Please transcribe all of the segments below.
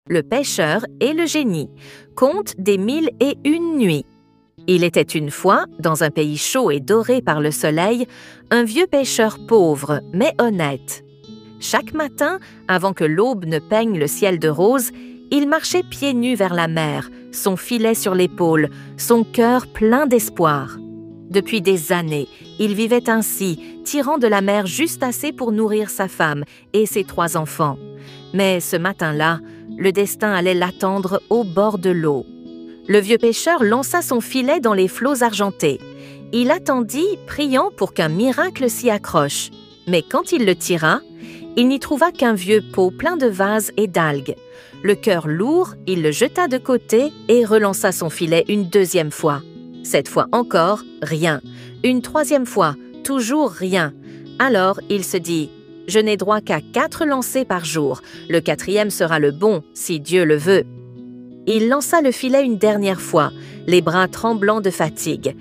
Le pêcheur et le génie. Conte des 1001 nuits. Il était une fois, dans un pays chaud et doré par le soleil, un vieux pêcheur pauvre, mais honnête. Chaque matin, avant que l'aube ne peigne le ciel de rose, il marchait pieds nus vers la mer, son filet sur l'épaule, son cœur plein d'espoir. Depuis des années, il vivait ainsi, tirant de la mer juste assez pour nourrir sa femme et ses 3 enfants. Mais ce matin-là, le destin allait l'attendre au bord de l'eau. Le vieux pêcheur lança son filet dans les flots argentés. Il attendit, priant pour qu'un miracle s'y accroche. Mais quand il le tira, il n'y trouva qu'un vieux pot plein de vases et d'algues. Le cœur lourd, il le jeta de côté et relança son filet une 2e fois. Cette fois encore, rien. Une 3e fois, toujours rien. Alors il se dit « Je n'ai droit qu'à 4 lancers par jour. Le 4e sera le bon, si Dieu le veut. » Il lança le filet une dernière fois, les bras tremblants de fatigue.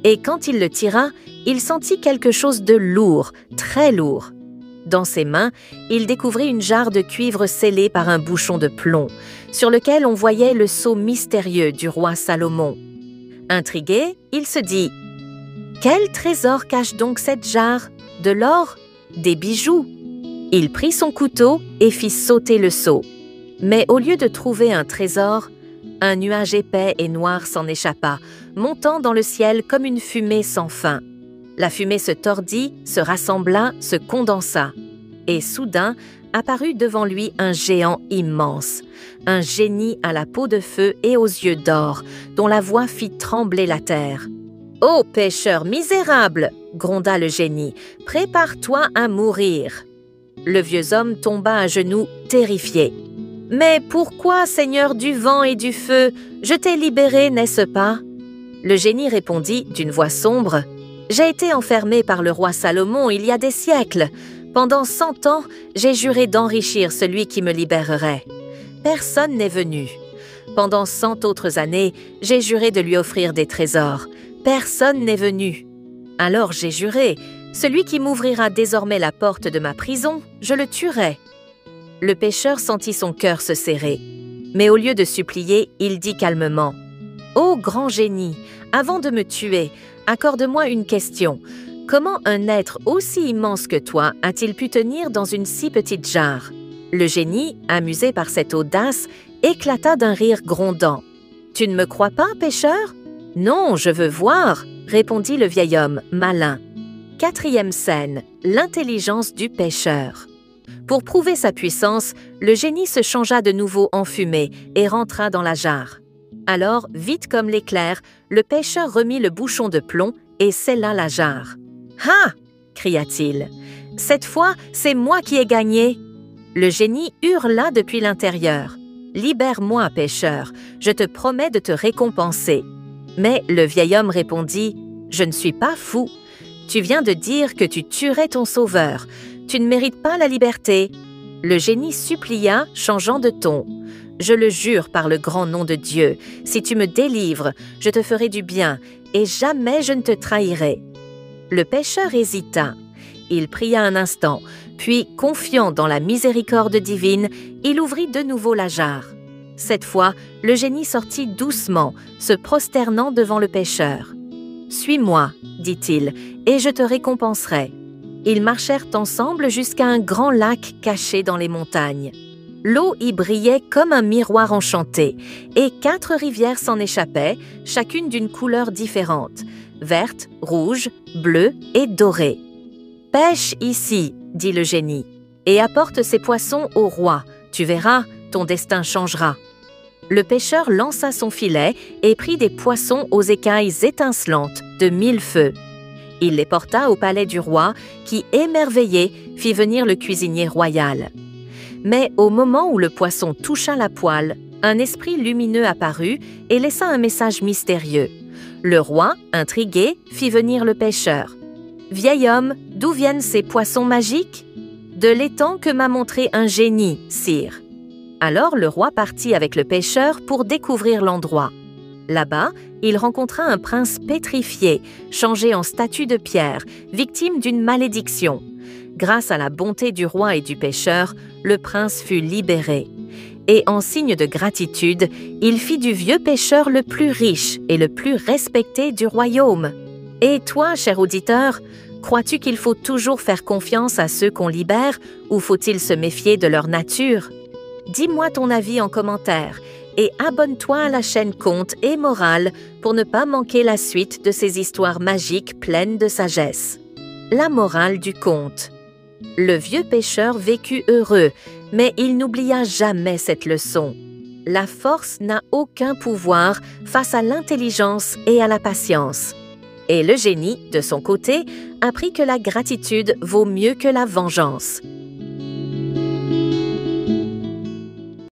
Et quand il le tira, il sentit quelque chose de lourd, très lourd. Dans ses mains, il découvrit une jarre de cuivre scellée par un bouchon de plomb, sur lequel on voyait le sceau mystérieux du roi Salomon. Intrigué, il se dit « Quel trésor cache donc cette jarre? De l'or? Des bijoux ?» Il prit son couteau et fit sauter le sceau. Mais au lieu de trouver un trésor, un nuage épais et noir s'en échappa, montant dans le ciel comme une fumée sans fin. La fumée se tordit, se rassembla, se condensa. Et soudain, apparut devant lui un géant immense, un génie à la peau de feu et aux yeux d'or, dont la voix fit trembler la terre. « Ô pécheur misérable !» gronda le génie, « prépare-toi à mourir !» Le vieux homme tomba à genoux, terrifié. « Mais pourquoi, Seigneur du vent et du feu? Je t'ai libéré, n'est-ce pas ?» Le génie répondit d'une voix sombre. « J'ai été enfermé par le roi Salomon il y a des siècles. Pendant 100 ans, j'ai juré d'enrichir celui qui me libérerait. Personne n'est venu. Pendant 100 autres années, j'ai juré de lui offrir des trésors. Personne n'est venu. Alors j'ai juré, celui qui m'ouvrira désormais la porte de ma prison, je le tuerai. » Le pêcheur sentit son cœur se serrer. Mais au lieu de supplier, il dit calmement « Ô grand génie, avant de me tuer, accorde-moi une question. Comment un être aussi immense que toi a-t-il pu tenir dans une si petite jarre ?» Le génie, amusé par cette audace, éclata d'un rire grondant. « Tu ne me crois pas, pêcheur? »« Non, je veux voir, » répondit le vieil homme, malin. 4e scène, l'intelligence du pêcheur. Pour prouver sa puissance, le génie se changea de nouveau en fumée et rentra dans la jarre. Alors, vite comme l'éclair, le pêcheur remit le bouchon de plomb et scella la jarre. « Ah !» cria-t-il. « Cette fois, c'est moi qui ai gagné !» Le génie hurla depuis l'intérieur. « Libère-moi, pêcheur, je te promets de te récompenser. » Mais le vieil homme répondit « Je ne suis pas fou. Tu viens de dire que tu tuerais ton sauveur. Tu ne mérites pas la liberté. » Le génie supplia, changeant de ton. « Je le jure par le grand nom de Dieu, si tu me délivres, je te ferai du bien, et jamais je ne te trahirai. » Le pêcheur hésita. Il pria un instant, puis, confiant dans la miséricorde divine, il ouvrit de nouveau la jarre. Cette fois, le génie sortit doucement, se prosternant devant le pêcheur. « Suis-moi, » dit-il, « et je te récompenserai. » Ils marchèrent ensemble jusqu'à un grand lac caché dans les montagnes. L'eau y brillait comme un miroir enchanté, et 4 rivières s'en échappaient, chacune d'une couleur différente, verte, rouge, bleue et dorée. « Pêche ici, » dit le génie, « et apporte ces poissons au roi. Tu verras, ton destin changera. » Le pêcheur lança son filet et prit des poissons aux écailles étincelantes de 1000 feux. Il les porta au palais du roi qui, émerveillé, fit venir le cuisinier royal. Mais au moment où le poisson toucha la poêle, un esprit lumineux apparut et laissa un message mystérieux. Le roi, intrigué, fit venir le pêcheur. « Vieil homme, d'où viennent ces poissons magiques ? » « De l'étang que m'a montré un génie, sire. » Alors le roi partit avec le pêcheur pour découvrir l'endroit. Là-bas, il rencontra un prince pétrifié, changé en statue de pierre, victime d'une malédiction. Grâce à la bonté du roi et du pêcheur, le prince fut libéré. Et en signe de gratitude, il fit du vieux pêcheur le plus riche et le plus respecté du royaume. Et toi, cher auditeur, crois-tu qu'il faut toujours faire confiance à ceux qu'on libère ou faut-il se méfier de leur nature? Dis-moi ton avis en commentaire et abonne-toi à la chaîne Contes et Morales pour ne pas manquer la suite de ces histoires magiques pleines de sagesse. La morale du conte. Le vieux pêcheur vécut heureux, mais il n'oublia jamais cette leçon. La force n'a aucun pouvoir face à l'intelligence et à la patience. Et le génie, de son côté, apprit que la gratitude vaut mieux que la vengeance.